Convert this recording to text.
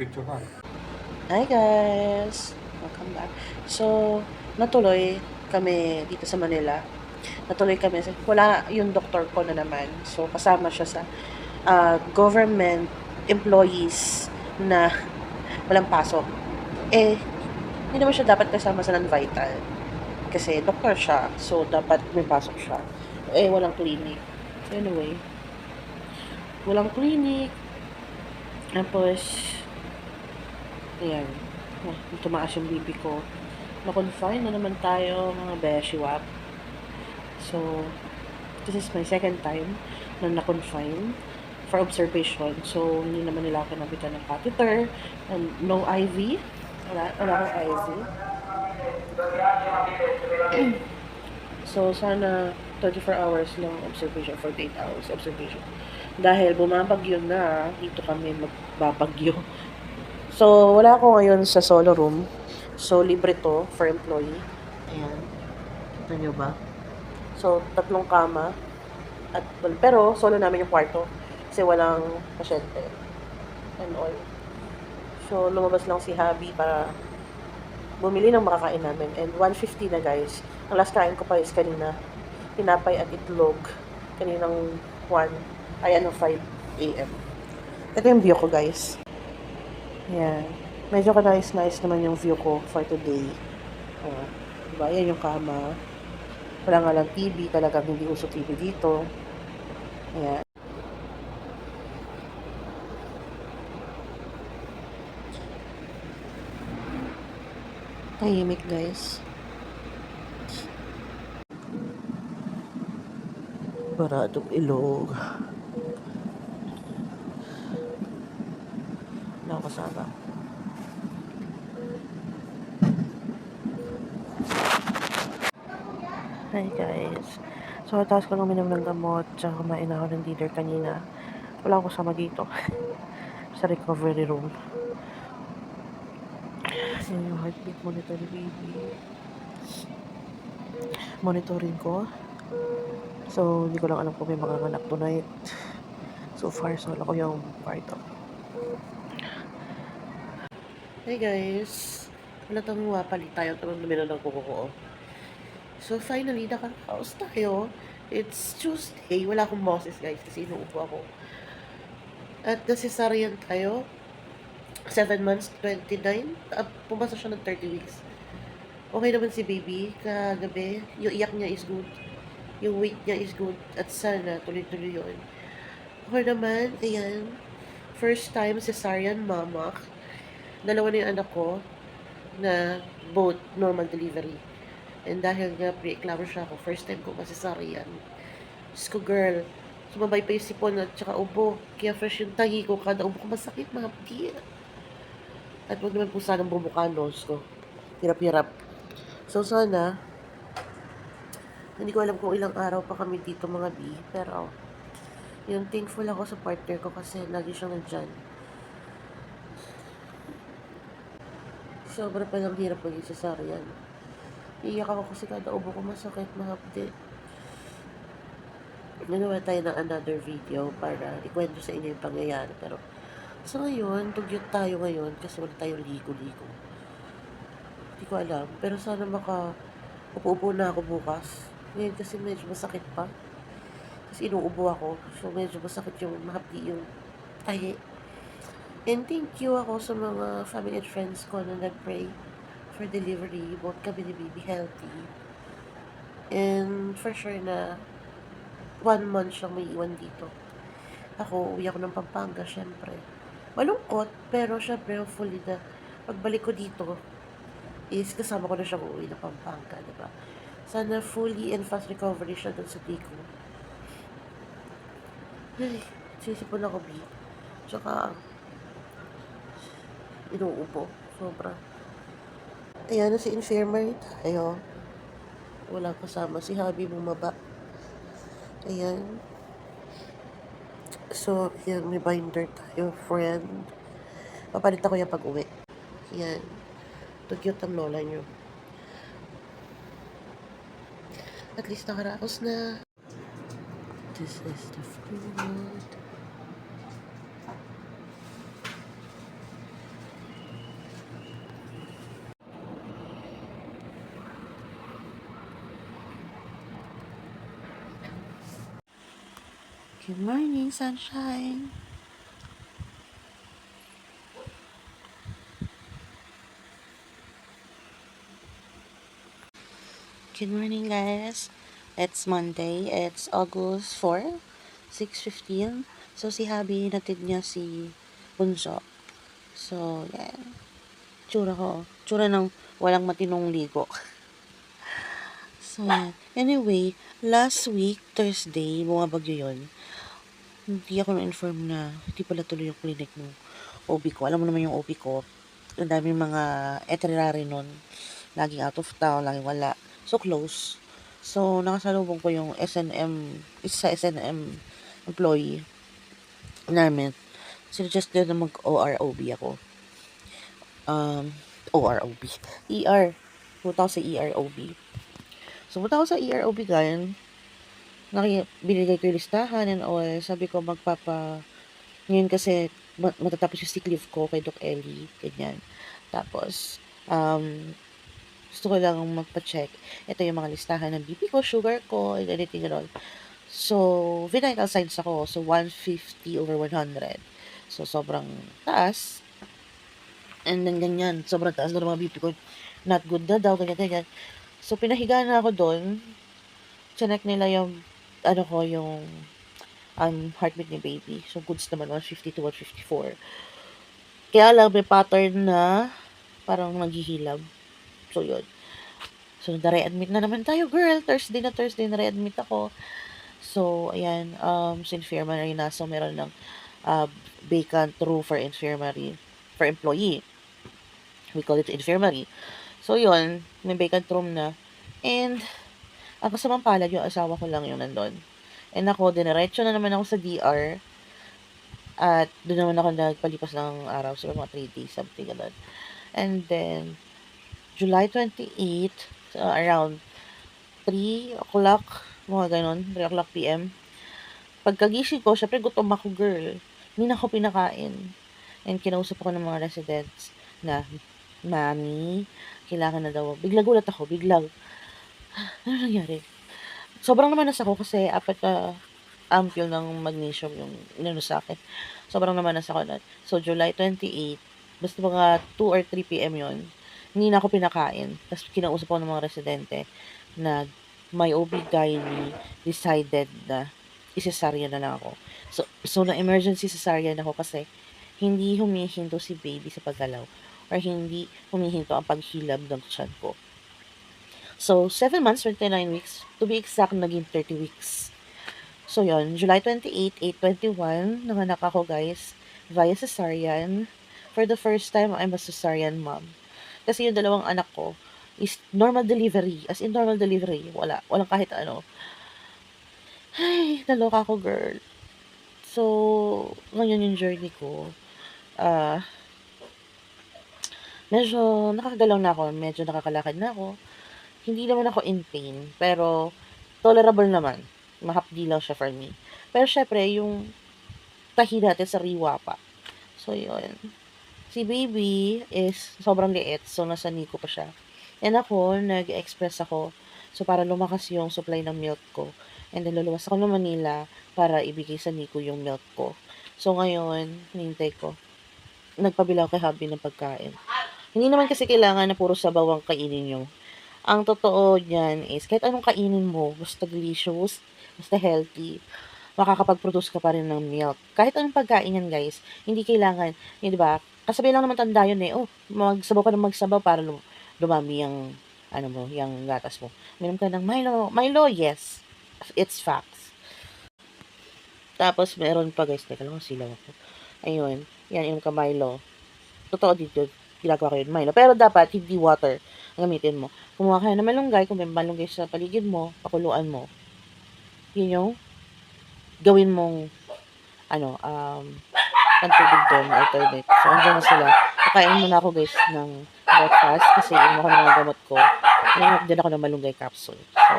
Picture ka. Hi guys! Welcome back. So, natuloy kami dito sa Manila. Natuloy kami. Wala yung doktor ko na naman. So, kasama siya sa government employees na walang pasok. Eh, hindi naman siya dapat kasama sa non-vital. Kasi doktor siya. So, dapat may pasok siya. Eh, walang clinic. Anyway, walang clinic. Tapos, ayan. Tumaas yung BP ko. Na-confine na naman tayo, mga beshiwap. So, this is my second time na na-confine for observation. So, hindi naman nila ako nabitan ng catheter. And no IV. Wala akong IV. So, sana 24 hours lang observation, 48 hours observation. Dahil bumabagyo na, dito kami magbabagyo. So, wala ako ngayon sa solo room. So, libre to for employee. Ayan. Kita nyo ba? So, 3 kama. Pero, solo namin yung kwarto. Kasi walang pasyente. And all. So, lumabas lang si Habi para bumili ng makakain namin. And 150 na guys. Ang last kain ko pa is kanina. Tinapay at itlog. Kaninang 5 a.m. Ito yung view ko guys. Ayan. Medyo ka-nice naman yung view ko for today. Diba? Yan yung kama. Wala nga lang TV. Talagang hindi uso TV dito. Ayan. Tahimik guys. Baradong ilog. Wala akong kasama. Hi guys. So, tapos ko lang uminom ng gamot. Tsaka kumain ako ng dinner kanina. Wala akong kasama dito. Sa recovery room. Yan yung heartbeat monitor ni baby. Monitoring ko. So, hindi ko lang alam kung may mga anak tonight. So far, solo ko yung kwarto. Hey guys. Wala tang wapalit tayo. Tamang lumino ng kuko ko. So finally, nakakaos tayo. It's Tuesday. Wala akong boses guys kasi inuupo ako. At nasisarian tayo. 7 months, 29. Pumasa siya ng 30 weeks. Okay naman si baby. Kagabi, yung iyak niya is good. Yung weight niya is good. At sana, tuloy-tuloy yun. Okay naman, ayan. First time cesarean mama. Dalawa na yung anak ko na both normal delivery. And dahil nga pre-eclampsia ako, first time ko cesarean. Diyos ko girl, sumabay pa yung sipon at saka ubo. Kaya fresh yung tahi ko, kada ubo ko masakit mga pati. At huwag naman po sanang bumuka nose ko. Hirap-hirap. So sana, hindi ko alam kung ilang araw pa kami dito mga B. Pero, yung thankful ako sa partner ko kasi lagi siyang nandyan. Sobra pa lang hirap maging cesarean. Iiyak ako kasi kada ubo ko masakit mga pati. Nagawa tayo ng another video para ikwento sa inyo yung pangyayari. Pero, sa ngayon, tugyot tayo ngayon kasi wala tayong ligo-ligo. Hindi ko alam. Pero sana upo-upo na ako bukas. Ngayon kasi medyo masakit pa. Kasi inuubo ako. So, medyo masakit yung mahapdi yung tahi. And thank you ako sa mga family and friends ko na nag-pray for delivery. Both kami ni baby healthy. And for sure na 1 month siyang may iwan dito. Ako, uwi ako ng Pampanga, syempre. Malungkot, pero syempre, hopefully na pagbalik ko dito, is kasama ko na siyang uuwi ng Pampanga, diba? Sana fully and fast recovery siya dun sa Tico. Ay, sisipon ako, B. Tsaka, inuubo. Sobra. Ayan na si infirmary tayo. Walang kasama. Si Habi bumaba. Ayan. So, yan, may binder tayo, friend. Papalit ako yan pag uwi. Yan. Ito cute ang lola nyo. At least nakaraos na. This is the food. Good morning, sunshine. Good morning, guys. It's Monday. It's August 4, 6:15. So, si Habi, natid niya si Bunso. So, yan. Tsura ko. Tsura ng walang matinong ligo. So, yan. Anyway, last week, Thursday, bumabagyo yun. Hindi ako na-inform na hindi pala tuloy yung clinic ng OB ko. Alam mo naman yung OB ko. Ang daming mga itinerary nun. Laging out of town, laging wala. So, close. So, nakasalubong ko yung SNM, isa sa SNM employee namin. Suggested na mag-OROB ako. OROB. ER. Punta ako sa EROB. So, punta ako sa EROB ganyan. Binigay ko yung listahan and all. Sabi ko, ngayon kasi, matatapos yung sick leave ko kay Doc Ellie. Ganyan. Tapos, gusto ko lang magpa-check. Ito yung mga listahan ng BP ko, sugar ko, and anything and all. So, vital signs ako. So, 150/100. So, sobrang taas. And then, ganyan. Sobrang taas na ng mga BP ko. Not good na daw, ganyan. So, pinahiga na ako doon. Chinek nila yung, yung heartbeat ni baby. So, goods naman, 150/154. Kaya lang, may pattern na parang naghihilab. So, yun. So, na-re-admit na naman tayo, girl. Thursday na re-admit ako. So, ayan, sa infirmary na. So, meron ng vacant room for infirmary, for employee. We call it infirmary. So, yun, may vacant room na. And, ang kasamang palad, yung asawa ko lang yung nandun. And ako, diniretso na naman ako sa DR. At doon naman ako nagpalipas ng araw. So, mga 3 days, something ganun. And then, July 28, around 3 o'clock, mga ganon, 3 o'clock PM. Pagkagising ko, syempre gutom ako, girl. Hindi na ako pinakain. And kinausap ako ng mga residents na, Mami, kailangan na daw. Bigla gulat ako, biglang. Ano nangyari? Sobrang namanas ako kasi apat na ampule ng magnesium yung inano sa akin. Sobrang namanas ako nun. So, July 28, basta mga 2 or 3 PM yon, hindi na ako pinakain. Tapos kinausap ko ng mga residente na my OB-GYN decided na isesarya na lang ako. So na emergency cesarean ako kasi hindi humihinto si baby sa paggalaw or hindi humihinto ang paghilab ng tiyan ko. So, 7 months, 29 weeks. To be exact, naging 30 weeks. So, yon July 28, 8/21, nanganak ako, guys, via cesarean. For the first time, I'm a cesarean mom. Kasi yung dalawang anak ko is normal delivery. As in normal delivery. Walang kahit ano. Ay, naloka ako, girl. So, ngayon yung journey ko. Medyo nakakagalaw na ako. Medyo nakakalakad na ako. Hindi naman ako in pain. Pero, tolerable naman. Mahapdi lang siya for me. Pero, syempre, yung tahi natin sa riwa pa. So, yun. Si baby is sobrang liit. So, nasa NICU pa siya. And ako, nag-express ako. So, para lumakas yung supply ng milk ko. And then, luluwas ako ng Manila para ibigay sa NICU yung milk ko. So, ngayon, hinintay ko. Nagpabila ako kay hubby ng pagkain. Hindi naman kasi kailangan na puro sabaw ang kainin nyo. Ang totoo niyan is, kahit anong kainin mo, basta delicious, basta healthy, makakapag-produce ka pa rin ng milk. Kahit anong pagkain yan, guys, hindi kailangan, yun, di ba? Kasabi lang naman tanda yun eh, magsabaw ka ng magsabaw para dumami yung, yung gatas mo. Minom ka ng Milo. Milo, yes. It's facts. Tapos, meron pa, guys, teka lang, silaw ako. Ayun, yan, inom ka Milo. Totoo dito, ginagawa ko yun, Milo. Pero dapat, hindi water ang gamitin mo. Kumuha ka ng malunggay, kung may malunggay sa paligid mo, pakuluan mo. Yun yung gawin mong, pantubig doon, alternate. So, andyan na sila. Kakain muna ako, guys, ng breakfast kasi inom ako ng mga gamot ko. Inom din ako ng malunggay capsule. So,